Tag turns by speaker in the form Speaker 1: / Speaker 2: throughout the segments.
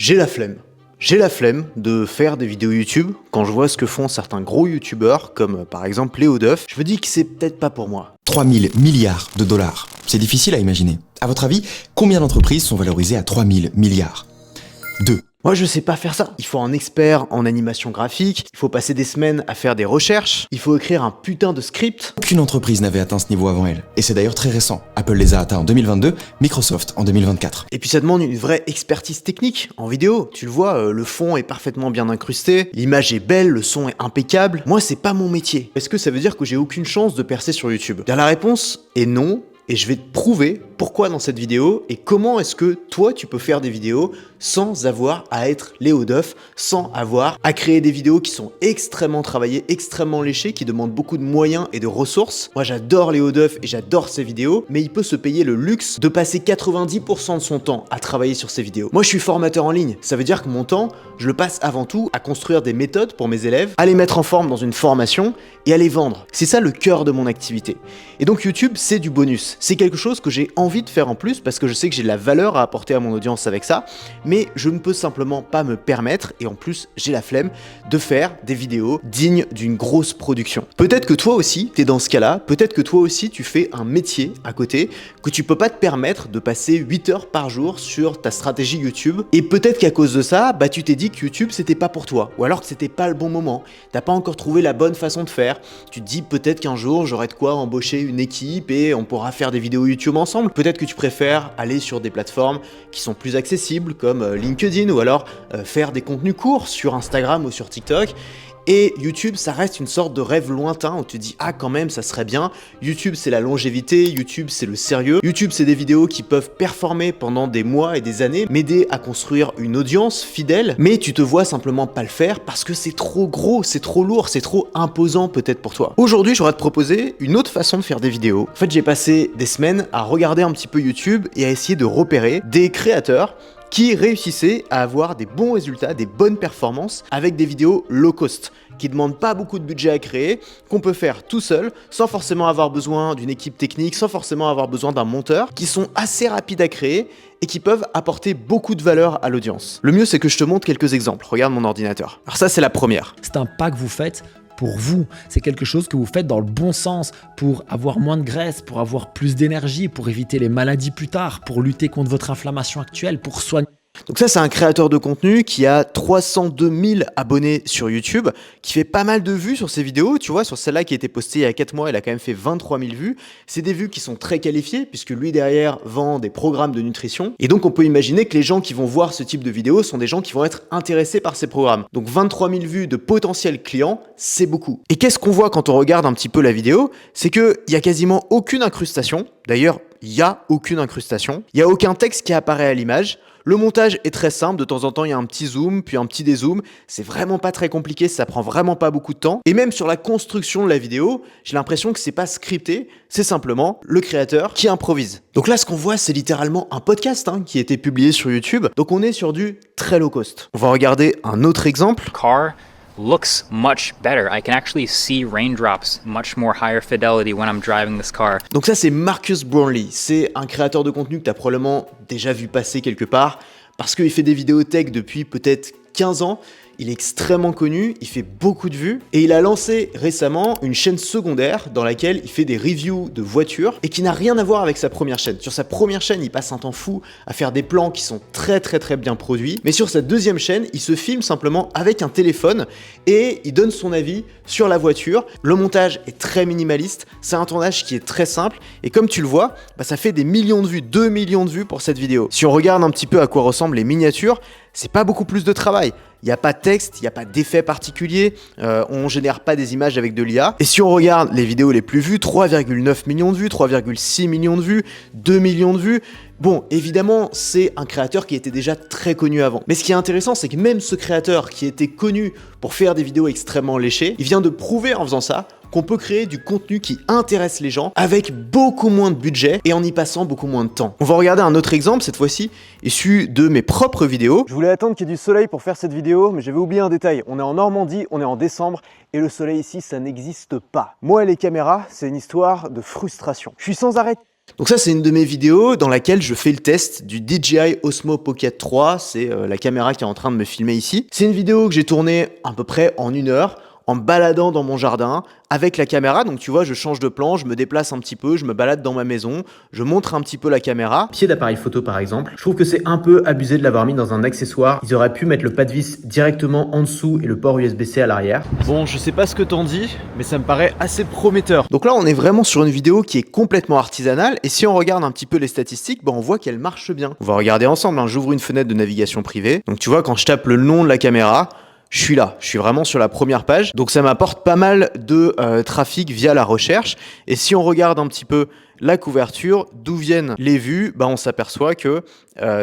Speaker 1: J'ai la flemme. J'ai la flemme de faire des vidéos YouTube. Quand je vois ce que font certains gros YouTubeurs, comme par exemple Léo Duff, je me dis que c'est peut-être pas pour moi.
Speaker 2: 3000 milliards de dollars. C'est difficile à imaginer. À votre avis, combien d'entreprises sont valorisées à 3000 milliards? 2.
Speaker 1: Moi, je sais pas faire ça. Il faut un expert en animation graphique, il faut passer des semaines à faire des recherches, il faut écrire un putain de script.
Speaker 2: Aucune entreprise n'avait atteint ce niveau avant elle. Et c'est d'ailleurs très récent. Apple les a atteints en 2022, Microsoft en 2024.
Speaker 1: Et puis ça demande une vraie expertise technique en vidéo. Tu le vois, le fond est parfaitement bien incrusté, l'image est belle, le son est impeccable. Moi, c'est pas mon métier. Est-ce que ça veut dire que j'ai aucune chance de percer sur YouTube? Bien, la réponse est non. Et je vais te prouver pourquoi dans cette vidéo et comment est-ce que toi tu peux faire des vidéos sans avoir à être Léo Duff, sans avoir à créer des vidéos qui sont extrêmement travaillées, extrêmement léchées, qui demandent beaucoup de moyens et de ressources. Moi j'adore Léo Duff et j'adore ses vidéos, mais il peut se payer le luxe de passer 90% de son temps à travailler sur ses vidéos. Moi je suis formateur en ligne, ça veut dire que mon temps, je le passe avant tout à construire des méthodes pour mes élèves, à les mettre en forme dans une formation et à les vendre. C'est ça le cœur de mon activité. Et donc YouTube c'est du bonus. C'est quelque chose que j'ai envie de faire en plus parce que je sais que j'ai de la valeur à apporter à mon audience avec ça, mais je ne peux simplement pas me permettre, et en plus j'ai la flemme, de faire des vidéos dignes d'une grosse production. Peut-être que toi aussi t'es dans ce cas-là, peut-être que toi aussi tu fais un métier à côté, que tu peux pas te permettre de passer 8 heures par jour sur ta stratégie YouTube, et peut-être qu'à cause de ça, bah tu t'es dit que YouTube c'était pas pour toi, ou alors que c'était pas le bon moment, t'as pas encore trouvé la bonne façon de faire, tu te dis peut-être qu'un jour j'aurai de quoi embaucher une équipe et on pourra faire des vidéos YouTube ensemble. Peut-être que tu préfères aller sur des plateformes qui sont plus accessibles comme LinkedIn ou alors faire des contenus courts sur Instagram ou sur TikTok. Et YouTube, ça reste une sorte de rêve lointain où tu te dis « Ah, quand même, ça serait bien. YouTube, c'est la longévité. YouTube, c'est le sérieux. YouTube, c'est des vidéos qui peuvent performer pendant des mois et des années, m'aider à construire une audience fidèle. Mais tu te vois simplement pas le faire parce que c'est trop gros, c'est trop lourd, c'est trop imposant peut-être pour toi. » Aujourd'hui, j'aurais à te proposer une autre façon de faire des vidéos. En fait, j'ai passé des semaines à regarder un petit peu YouTube et à essayer de repérer des créateurs qui réussissaient à avoir des bons résultats, des bonnes performances avec des vidéos low cost, qui ne demandent pas beaucoup de budget à créer, qu'on peut faire tout seul, sans forcément avoir besoin d'une équipe technique, sans forcément avoir besoin d'un monteur, qui sont assez rapides à créer et qui peuvent apporter beaucoup de valeur à l'audience. Le mieux, c'est que je te montre quelques exemples. Regarde mon ordinateur. Alors ça, c'est la première.
Speaker 3: C'est un pas que vous faites pour vous. C'est quelque chose que vous faites dans le bon sens, pour avoir moins de graisse, pour avoir plus d'énergie, pour éviter les maladies plus tard, pour lutter contre votre inflammation actuelle, pour soigner.
Speaker 1: Donc ça, c'est un créateur de contenu qui a 302 000 abonnés sur YouTube, qui fait pas mal de vues sur ses vidéos. Tu vois, sur celle-là qui a été postée il y a 4 mois, elle a quand même fait 23 000 vues. C'est des vues qui sont très qualifiées, puisque lui, derrière, vend des programmes de nutrition. Et donc, on peut imaginer que les gens qui vont voir ce type de vidéos sont des gens qui vont être intéressés par ces programmes. Donc, 23 000 vues de potentiels clients, c'est beaucoup. Et qu'est-ce qu'on voit quand on regarde un petit peu la vidéo? C'est qu'il y a quasiment aucune incrustation. D'ailleurs, il n'y a aucune incrustation. Il n'y a aucun texte qui apparaît à l'image. Le montage est très simple, de temps en temps il y a un petit zoom, puis un petit dézoom, c'est vraiment pas très compliqué, ça prend vraiment pas beaucoup de temps. Et même sur la construction de la vidéo, j'ai l'impression que c'est pas scripté, c'est simplement le créateur qui improvise. Donc là ce qu'on voit c'est littéralement un podcast qui a été publié sur YouTube, donc on est sur du très low cost. On va regarder un autre exemple.
Speaker 4: Looks much better. I can actually see raindrops much more higher fidelity when I'm driving this car.
Speaker 1: Donc ça c'est Marcus Brownlee, c'est un créateur de contenu que tu as probablement déjà vu passer quelque part parce qu'il fait des vidéos tech depuis peut-être 15 ans. Il est extrêmement connu, il fait beaucoup de vues et il a lancé récemment une chaîne secondaire dans laquelle il fait des reviews de voitures et qui n'a rien à voir avec sa première chaîne. Sur sa première chaîne, il passe un temps fou à faire des plans qui sont très bien produits, mais sur sa deuxième chaîne, il se filme simplement avec un téléphone et il donne son avis sur la voiture. Le montage est très minimaliste, c'est un tournage qui est très simple et comme tu le vois, ça fait des millions de vues, 2 millions de vues pour cette vidéo. Si on regarde un petit peu à quoi ressemblent les miniatures, c'est pas beaucoup plus de travail. Il n'y a pas de texte, il n'y a pas d'effet particulier, on génère pas des images avec de l'IA. Et si on regarde les vidéos les plus vues, 3,9 millions de vues, 3,6 millions de vues, 2 millions de vues, bon, évidemment, c'est un créateur qui était déjà très connu avant. Mais ce qui est intéressant, c'est que même ce créateur qui était connu pour faire des vidéos extrêmement léchées, il vient de prouver en faisant ça qu'on peut créer du contenu qui intéresse les gens avec beaucoup moins de budget et en y passant beaucoup moins de temps. On va regarder un autre exemple, cette fois-ci, issu de mes propres vidéos.
Speaker 5: Je voulais attendre qu'il y ait du soleil pour faire cette vidéo, mais j'avais oublié un détail. On est en Normandie, on est en décembre, et le soleil ici, ça n'existe pas. Moi et les caméras, c'est une histoire de frustration. Je suis sans arrêt
Speaker 1: Donc ça, c'est une de mes vidéos dans laquelle je fais le test du DJI Osmo Pocket 3. C'est la caméra qui est en train de me filmer ici. C'est une vidéo que j'ai tournée à peu près en 1 heure en me baladant dans mon jardin avec la caméra. Donc tu vois, je change de plan, je me déplace un petit peu, je me balade dans ma maison, je montre un petit peu la caméra.
Speaker 5: Pied d'appareil photo par exemple, je trouve que c'est un peu abusé de l'avoir mis dans un accessoire. Ils auraient pu mettre le pas de vis directement en dessous et le port USB-C à l'arrière. Bon, je sais pas ce que t'en dis, mais ça me paraît assez prometteur.
Speaker 1: Donc là, on est vraiment sur une vidéo qui est complètement artisanale et si on regarde un petit peu les statistiques, on voit qu'elle marche bien. On va regarder ensemble, J'ouvre une fenêtre de navigation privée. Donc tu vois, quand je tape le nom de la caméra, je suis là, je suis vraiment sur la première page. Donc ça m'apporte pas mal de trafic via la recherche. Et si on regarde un petit peu la couverture, d'où viennent les vues, on s'aperçoit que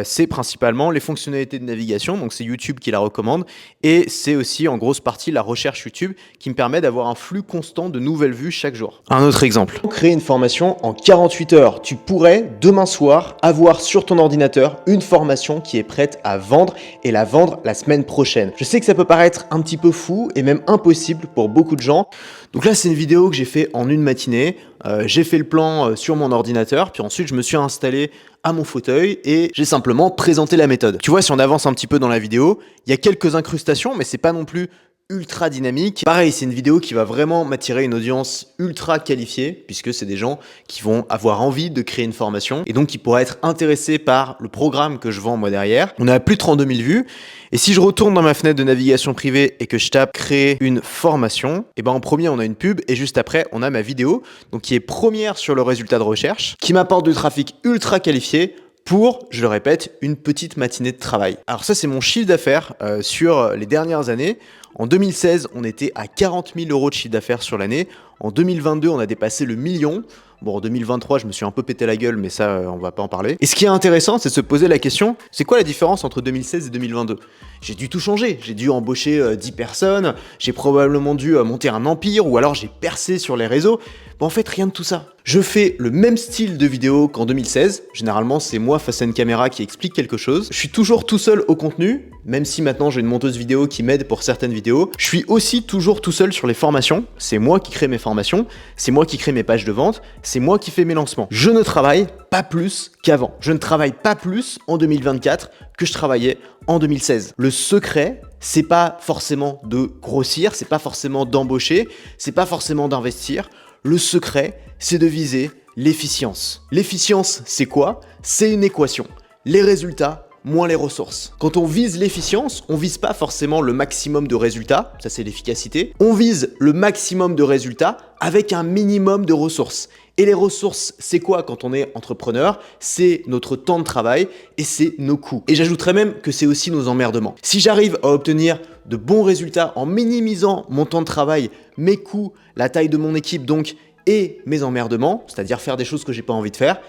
Speaker 1: c'est principalement les fonctionnalités de navigation, donc c'est YouTube qui la recommande, et c'est aussi en grosse partie la recherche YouTube qui me permet d'avoir un flux constant de nouvelles vues chaque jour. Un autre exemple.
Speaker 5: Pour créer une formation en 48 heures, tu pourrais demain soir avoir sur ton ordinateur une formation qui est prête à vendre et la vendre la semaine prochaine. Je sais que ça peut paraître un petit peu fou et même impossible pour beaucoup de gens.
Speaker 1: Donc là, c'est une vidéo que j'ai fait en une matinée. J'ai fait le plan sur mon ordinateur, puis ensuite je me suis installé à mon fauteuil et j'ai simplement présenté la méthode. Tu vois, si on avance un petit peu dans la vidéo, il y a quelques incrustations, mais c'est pas non plus ultra dynamique. Pareil, c'est une vidéo qui va vraiment m'attirer une audience ultra qualifiée, puisque c'est des gens qui vont avoir envie de créer une formation et donc qui pourraient être intéressés par le programme que je vends moi derrière. On a plus de 32 000 vues. Et si je retourne dans ma fenêtre de navigation privée et que je tape créer une formation, en premier on a une pub et juste après on a ma vidéo, donc qui est première sur le résultat de recherche, qui m'apporte du trafic ultra qualifié pour, je le répète, une petite matinée de travail. Alors ça, c'est mon chiffre d'affaires sur les dernières années. En 2016, on était à 40 000 € de chiffre d'affaires sur l'année. En 2022, on a dépassé le million. Bon, en 2023, je me suis un peu pété la gueule, mais ça, on va pas en parler. Et ce qui est intéressant, c'est de se poser la question, c'est quoi la différence entre 2016 et 2022 ? J'ai dû tout changer. J'ai dû embaucher 10 personnes, j'ai probablement dû monter un empire, ou alors j'ai percé sur les réseaux. En fait, rien de tout ça. Je fais le même style de vidéo qu'en 2016. Généralement, c'est moi face à une caméra qui explique quelque chose. Je suis toujours tout seul au contenu, même si maintenant j'ai une monteuse vidéo qui m'aide pour certaines vidéos. Je suis aussi toujours tout seul sur les formations. C'est moi qui crée mes formations, c'est moi qui crée mes pages de vente, c'est moi qui fais mes lancements. Je ne travaille pas plus qu'avant. Je ne travaille pas plus en 2024 que je travaillais en 2016. Le secret, c'est pas forcément de grossir, c'est pas forcément d'embaucher, c'est pas forcément d'investir. Le secret, c'est de viser l'efficience. L'efficience, c'est quoi ? C'est une équation. Les résultats moins les ressources. Quand on vise l'efficience, on vise pas forcément le maximum de résultats, ça c'est l'efficacité. On vise le maximum de résultats avec un minimum de ressources. Et les ressources, c'est quoi quand on est entrepreneur ? C'est notre temps de travail et c'est nos coûts. Et j'ajouterais même que c'est aussi nos emmerdements. Si j'arrive à obtenir de bons résultats en minimisant mon temps de travail, mes coûts, la taille de mon équipe donc et mes emmerdements, c'est-à-dire faire des choses que j'ai pas envie de faire,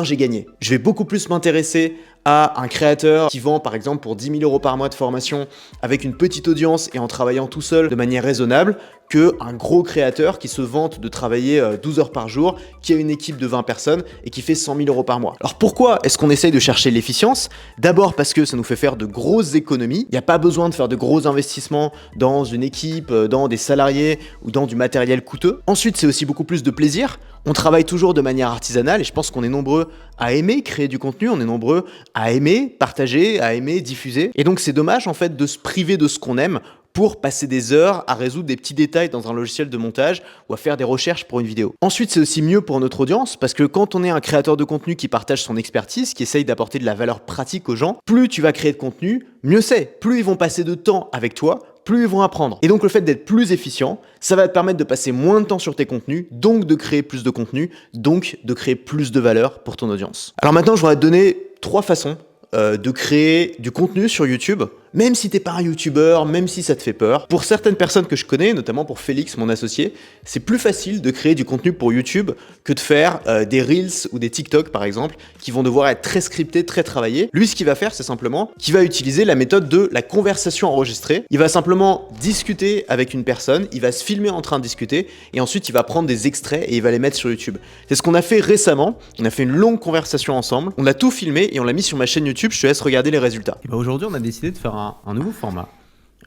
Speaker 1: j'ai gagné. Je vais beaucoup plus m'intéresser à un créateur qui vend par exemple pour 10 000 € par mois de formation avec une petite audience et en travaillant tout seul de manière raisonnable qu'un gros créateur qui se vante de travailler 12 heures par jour, qui a une équipe de 20 personnes et qui fait 100 000 € par mois. Alors pourquoi est-ce qu'on essaye de chercher l'efficience ? D'abord parce que ça nous fait faire de grosses économies. Il n'y a pas besoin de faire de gros investissements dans une équipe, dans des salariés ou dans du matériel coûteux. Ensuite, c'est aussi beaucoup plus de plaisir. On travaille toujours de manière artisanale et je pense qu'on est nombreux à aimer créer du contenu, on est nombreux à aimer partager, à aimer diffuser. Et donc c'est dommage en fait de se priver de ce qu'on aime pour passer des heures à résoudre des petits détails dans un logiciel de montage ou à faire des recherches pour une vidéo. Ensuite, c'est aussi mieux pour notre audience parce que quand on est un créateur de contenu qui partage son expertise, qui essaye d'apporter de la valeur pratique aux gens, plus tu vas créer de contenu, mieux c'est. Plus ils vont passer de temps avec toi, plus ils vont apprendre. Et donc le fait d'être plus efficient, ça va te permettre de passer moins de temps sur tes contenus, donc de créer plus de contenu, donc de créer plus de valeur pour ton audience. Alors maintenant, je voudrais te donner 3 façons de créer du contenu sur YouTube, même si t'es pas un YouTuber, même si ça te fait peur. Pour certaines personnes que je connais, notamment pour Félix, mon associé, c'est plus facile de créer du contenu pour YouTube que de faire des Reels ou des TikTok par exemple, qui vont devoir être très scriptés, très travaillés. Lui, ce qu'il va faire, c'est simplement qu'il va utiliser la méthode de la conversation enregistrée. Il va simplement discuter avec une personne, il va se filmer en train de discuter, et ensuite il va prendre des extraits et il va les mettre sur YouTube. C'est ce qu'on a fait récemment. On a fait une longue conversation ensemble, on a tout filmé et on l'a mis sur ma chaîne YouTube. Je te laisse regarder les résultats.
Speaker 5: Et aujourd'hui, on a décidé de faire un nouveau format.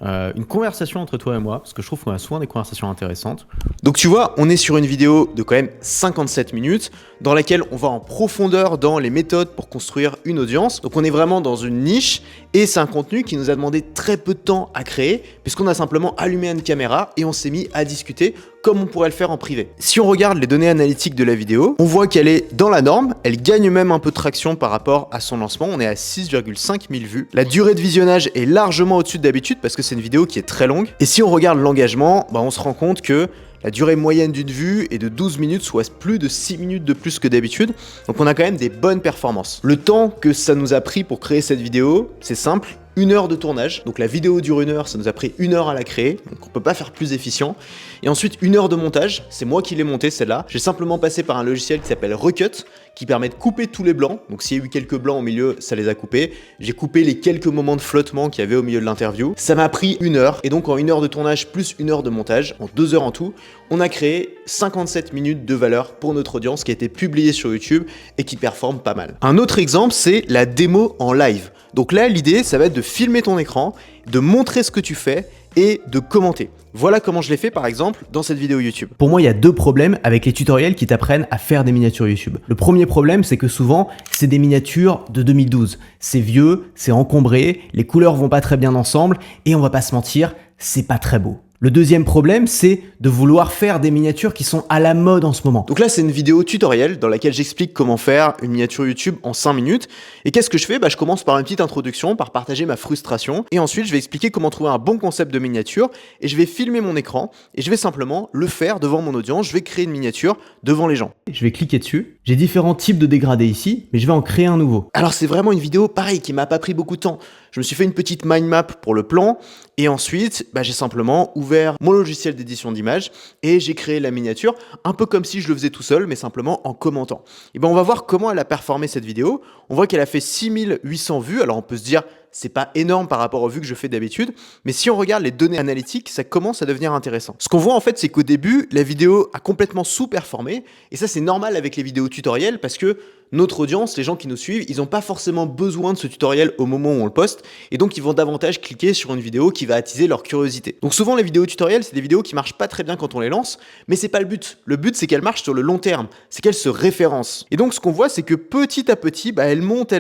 Speaker 1: une conversation entre toi et moi, parce que je trouve qu'on a souvent des conversations intéressantes. Donc tu vois, on est sur une vidéo de quand même 57 minutes, dans laquelle on va en profondeur dans les méthodes pour construire une audience. Donc on est vraiment dans une niche, et c'est un contenu qui nous a demandé très peu de temps à créer, puisqu'on a simplement allumé une caméra et on s'est mis à discuter comme on pourrait le faire en privé. Si on regarde les données analytiques de la vidéo, on voit qu'elle est dans la norme, elle gagne même un peu de traction par rapport à son lancement, on est à 6,5 000 vues. La durée de visionnage est largement au-dessus d'habitude parce que c'est une vidéo qui est très longue. Et si on regarde l'engagement, on se rend compte que la durée moyenne d'une vue est de 12 minutes, soit plus de 6 minutes de plus que d'habitude. Donc on a quand même des bonnes performances. Le temps que ça nous a pris pour créer cette vidéo, c'est simple. 1 heure de tournage, donc la vidéo dure 1 heure, ça nous a pris 1 heure à la créer, donc on peut pas faire plus efficient. Et ensuite 1 heure de montage, c'est moi qui l'ai montée celle-là. J'ai simplement passé par un logiciel qui s'appelle Recut, qui permet de couper tous les blancs. Donc s'il y a eu quelques blancs au milieu, ça les a coupés. J'ai coupé les quelques moments de flottement qu'il y avait au milieu de l'interview. Ça m'a pris 1 heure, et donc en 1 heure de tournage plus 1 heure de montage, en 2 heures en tout, on a créé 57 minutes de valeur pour notre audience qui a été publiée sur YouTube et qui performe pas mal. Un autre exemple, c'est la démo en live. Donc là, l'idée, ça va être de filmer ton écran, de montrer ce que tu fais et de commenter. Voilà comment je l'ai fait par exemple dans cette vidéo YouTube.
Speaker 6: Pour moi, il y a 2 problèmes avec les tutoriels qui t'apprennent à faire des miniatures YouTube. Le premier problème, c'est que souvent, c'est des miniatures de 2012. C'est vieux, c'est encombré, les couleurs vont pas très bien ensemble et on va pas se mentir, c'est pas très beau. Le deuxième problème, c'est de vouloir faire des miniatures qui sont à la mode en ce moment.
Speaker 1: Donc là, c'est une vidéo tutoriel dans laquelle j'explique comment faire une miniature YouTube en 5 minutes. Et qu'est-ce que je fais ? Je commence par une petite introduction, par partager ma frustration. Et ensuite, je vais expliquer comment trouver un bon concept de miniature. Et je vais filmer mon écran. Et je vais simplement le faire devant mon audience. Je vais créer une miniature devant les gens.
Speaker 6: Je vais cliquer dessus. J'ai différents types de dégradés ici, mais je vais en créer un nouveau.
Speaker 1: Alors c'est vraiment une vidéo pareil qui m'a pas pris beaucoup de temps. Je me suis fait une petite mind map pour le plan et ensuite j'ai simplement ouvert mon logiciel d'édition d'images et j'ai créé la miniature un peu comme si je le faisais tout seul mais simplement en commentant. Et on va voir comment elle a performé cette vidéo. On voit qu'elle a fait 6800 vues. Alors on peut se dire c'est pas énorme par rapport aux vues que je fais d'habitude, mais si on regarde les données analytiques, ça commence à devenir intéressant. Ce qu'on voit en fait, c'est qu'au début, la vidéo a complètement sous-performé, et ça c'est normal avec les vidéos tutoriels parce que notre audience, les gens qui nous suivent, ils n'ont pas forcément besoin de ce tutoriel au moment où on le poste, et donc ils vont davantage cliquer sur une vidéo qui va attiser leur curiosité. Donc souvent les vidéos tutoriels, c'est des vidéos qui marchent pas très bien quand on les lance, mais c'est pas le but. Le but c'est qu'elles marchent sur le long terme, c'est qu'elles se référencent. Et donc ce qu'on voit, c'est que petit à petit, elle monte.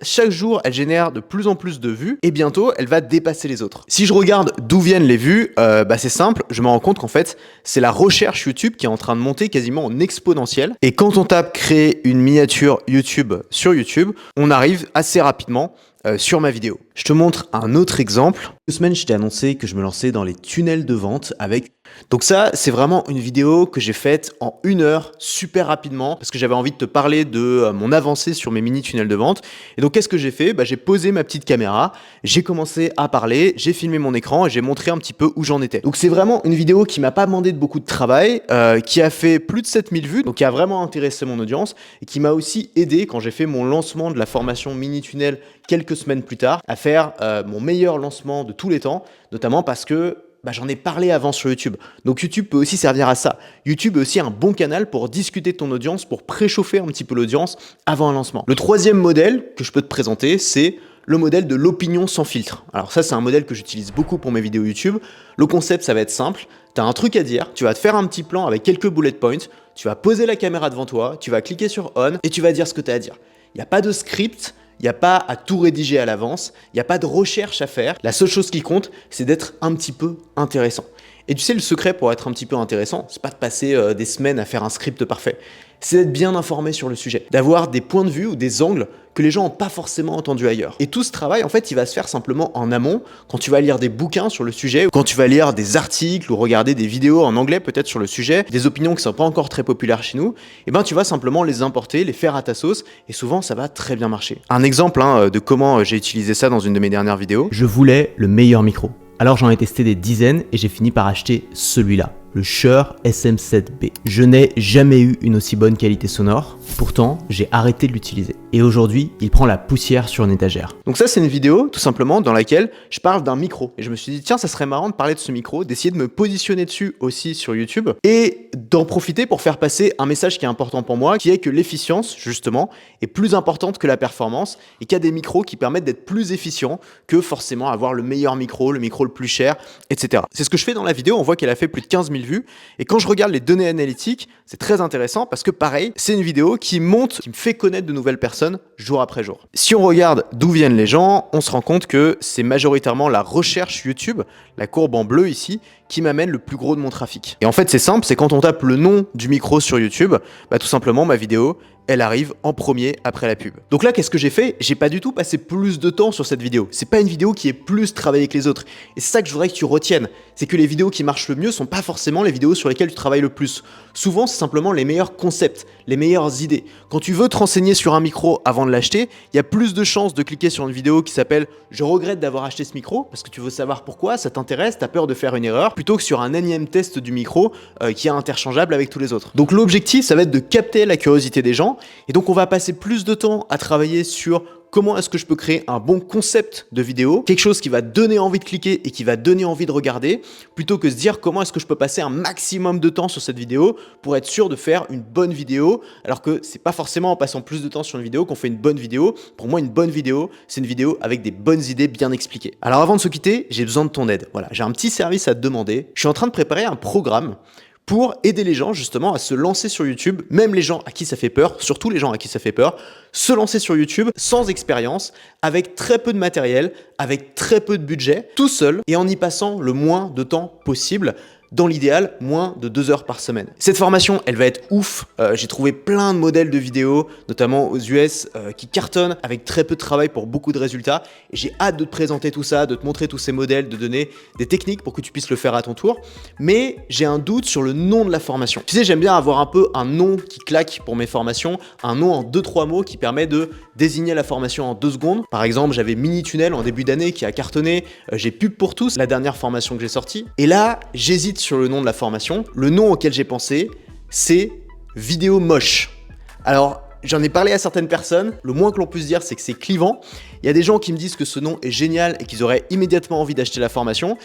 Speaker 1: Chaque jour, elle génère de plus en plus de vues, et bientôt, elle va dépasser les autres. Si je regarde d'où viennent les vues, c'est simple, je me rends compte qu'en fait, c'est la recherche YouTube qui est en train de monter quasiment en exponentiel. Et quand on tape créer une miniature YouTube sur YouTube, on arrive assez rapidement sur ma vidéo. Je te montre un autre exemple. Il y a 2 semaines, je t'ai annoncé que je me lançais dans les tunnels de vente avec... Donc ça, c'est vraiment une vidéo que j'ai faite en 1 heure, super rapidement, parce que j'avais envie de te parler de mon avancée sur mes mini tunnels de vente. Et donc, qu'est-ce que j'ai fait ? J'ai posé ma petite caméra, j'ai commencé à parler, j'ai filmé mon écran et j'ai montré un petit peu où j'en étais. Donc c'est vraiment une vidéo qui m'a pas demandé de beaucoup de travail, qui a fait plus de 7000 vues, donc qui a vraiment intéressé mon audience et qui m'a aussi aidé quand j'ai fait mon lancement de la formation mini tunnel quelques semaines plus tard à faire mon meilleur lancement de tous les temps, notamment parce que j'en ai parlé avant sur YouTube. Donc YouTube peut aussi servir à ça. YouTube est aussi un bon canal pour discuter de ton audience, pour préchauffer un petit peu l'audience avant un lancement. Le troisième modèle que je peux te présenter, c'est le modèle de l'opinion sans filtre. Alors ça, c'est un modèle que j'utilise beaucoup pour mes vidéos YouTube. Le concept, ça va être simple. Tu as un truc à dire, tu vas te faire un petit plan avec quelques bullet points, tu vas poser la caméra devant toi, tu vas cliquer sur On et tu vas dire ce que tu as à dire. Il n'y a pas de script, il n'y a pas à tout rédiger à l'avance, il n'y a pas de recherche à faire. La seule chose qui compte, c'est d'être un petit peu intéressant. Et tu sais, le secret pour être un petit peu intéressant, c'est pas de passer des semaines à faire un script parfait. C'est d'être bien informé sur le sujet, d'avoir des points de vue ou des angles que les gens n'ont pas forcément entendus ailleurs. Et tout ce travail, en fait, il va se faire simplement en amont, quand tu vas lire des bouquins sur le sujet, ou quand tu vas lire des articles ou regarder des vidéos en anglais peut-être sur le sujet, des opinions qui ne sont pas encore très populaires chez nous, tu vas simplement les importer, les faire à ta sauce, et souvent ça va très bien marcher. Un exemple de comment j'ai utilisé ça dans une de mes dernières vidéos.
Speaker 6: Je voulais le meilleur micro. Alors j'en ai testé des dizaines et j'ai fini par acheter celui-là. le Shure SM7B. Je n'ai jamais eu une aussi bonne qualité sonore, pourtant j'ai arrêté de l'utiliser. Et aujourd'hui, il prend la poussière sur une étagère.
Speaker 1: Donc ça, c'est une vidéo, tout simplement, dans laquelle je parle d'un micro. Et je me suis dit, tiens, ça serait marrant de parler de ce micro, d'essayer de me positionner dessus aussi sur YouTube, et d'en profiter pour faire passer un message qui est important pour moi, qui est que l'efficience, justement, est plus importante que la performance, et qu'il y a des micros qui permettent d'être plus efficients que forcément avoir le meilleur micro, le micro le plus cher, etc. C'est ce que je fais dans la vidéo, on voit qu'elle a fait plus de 15 000 vues, et quand je regarde les données analytiques, c'est très intéressant parce que pareil, c'est une vidéo qui monte, qui me fait connaître de nouvelles personnes jour après jour. Si on regarde d'où viennent les gens, on se rend compte que c'est majoritairement la recherche YouTube, la courbe en bleu ici, qui m'amène le plus gros de mon trafic. Et en fait, c'est simple, c'est quand on tape le nom du micro sur YouTube, bah tout simplement ma vidéo, elle arrive en premier après la pub. Donc là, qu'est-ce que j'ai fait? J'ai pas du tout passé plus de temps sur cette vidéo. C'est pas une vidéo qui est plus travaillée que les autres. Et c'est ça que je voudrais que tu retiennes. C'est que les vidéos qui marchent le mieux sont pas forcément les vidéos sur lesquelles tu travailles le plus. Souvent, c'est simplement les meilleurs concepts, les meilleures idées. Quand tu veux te renseigner sur un micro avant de l'acheter, il y a plus de chances de cliquer sur une vidéo qui s'appelle « Je regrette d'avoir acheté ce micro » parce que tu veux savoir pourquoi, ça t'intéresse, t'as peur de faire une erreur, plutôt que sur un énième test du micro qui est interchangeable avec tous les autres. Donc l'objectif, ça va être de capter la curiosité des gens. Et donc on va passer plus de temps à travailler sur comment est-ce que je peux créer un bon concept de vidéo, quelque chose qui va donner envie de cliquer et qui va donner envie de regarder, plutôt que se dire comment est-ce que je peux passer un maximum de temps sur cette vidéo pour être sûr de faire une bonne vidéo, alors que c'est pas forcément en passant plus de temps sur une vidéo qu'on fait une bonne vidéo. Pour moi, une bonne vidéo, c'est une vidéo avec des bonnes idées bien expliquées. Alors avant de se quitter, j'ai besoin de ton aide. Voilà, j'ai un petit service à te demander. Je suis en train de préparer un programme pour aider les gens justement à se lancer sur YouTube, même les gens à qui ça fait peur, surtout les gens à qui ça fait peur, se lancer sur YouTube sans expérience, avec très peu de matériel, avec très peu de budget, tout seul et en y passant le moins de temps possible. Dans l'idéal, moins de 2 heures par semaine. Cette formation, elle va être ouf. J'ai trouvé plein de modèles de vidéos, notamment aux US, qui cartonnent avec très peu de travail pour beaucoup de résultats. Et j'ai hâte de te présenter tout ça, de te montrer tous ces modèles, de donner des techniques pour que tu puisses le faire à ton tour. Mais j'ai un doute sur le nom de la formation. Tu sais, j'aime bien avoir un peu un nom qui claque pour mes formations, un nom en 2-3 mots qui permet de désigner la formation en 2 secondes. Par exemple, j'avais Mini Tunnel en début d'année qui a cartonné. J'ai Pub pour tous, la dernière formation que j'ai sortie. Et là, j'hésite sur le nom de la formation. Le nom auquel j'ai pensé, c'est Vidéo Moche. Alors, j'en ai parlé à certaines personnes. Le moins que l'on puisse dire, c'est que c'est clivant. Il y a des gens qui me disent que ce nom est génial et qu'ils auraient immédiatement envie d'acheter la formation.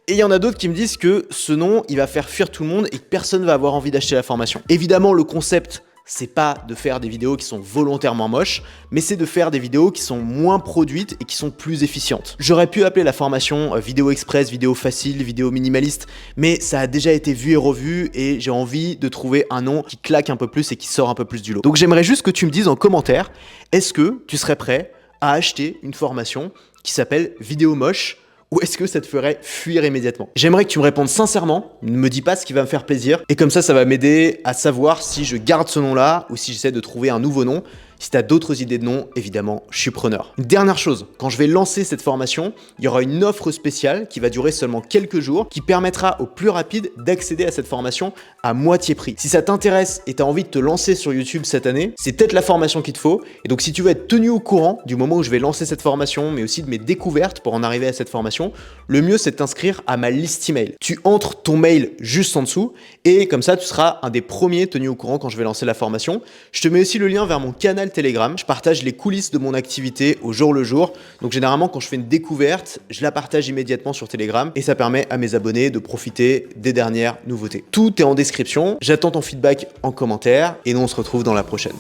Speaker 1: Et il y en a d'autres qui me disent que ce nom, il va faire fuir tout le monde et que personne ne va avoir envie d'acheter la formation. Évidemment, le concept, c'est pas de faire des vidéos qui sont volontairement moches, mais c'est de faire des vidéos qui sont moins produites et qui sont plus efficientes. J'aurais pu appeler la formation vidéo express, vidéo facile, vidéo minimaliste, mais ça a déjà été vu et revu et j'ai envie de trouver un nom qui claque un peu plus et qui sort un peu plus du lot. Donc j'aimerais juste que tu me dises en commentaire, est-ce que tu serais prêt à acheter une formation qui s'appelle Vidéo Moche? Ou est-ce que ça te ferait fuir immédiatement? J'aimerais que tu me répondes sincèrement, ne me dis pas ce qui va me faire plaisir, et comme ça va m'aider à savoir si je garde ce nom-là ou si j'essaie de trouver un nouveau nom. Si tu as d'autres idées de noms, évidemment, je suis preneur. Une dernière chose, quand je vais lancer cette formation, il y aura une offre spéciale qui va durer seulement quelques jours, qui permettra au plus rapide d'accéder à cette formation à moitié prix. Si ça t'intéresse et tu as envie de te lancer sur YouTube cette année, c'est peut-être la formation qu'il te faut. Et donc si tu veux être tenu au courant du moment où je vais lancer cette formation, mais aussi de mes découvertes pour en arriver à cette formation, le mieux c'est de t'inscrire à ma liste email. Tu entres ton mail juste en dessous et comme ça tu seras un des premiers tenus au courant quand je vais lancer la formation. Je te mets aussi le lien vers mon canal Telegram. Je partage les coulisses de mon activité au jour le jour. Donc généralement quand je fais une découverte, je la partage immédiatement sur Telegram et ça permet à mes abonnés de profiter des dernières nouveautés. Tout est en description. J'attends ton feedback en commentaire et nous on se retrouve dans la prochaine.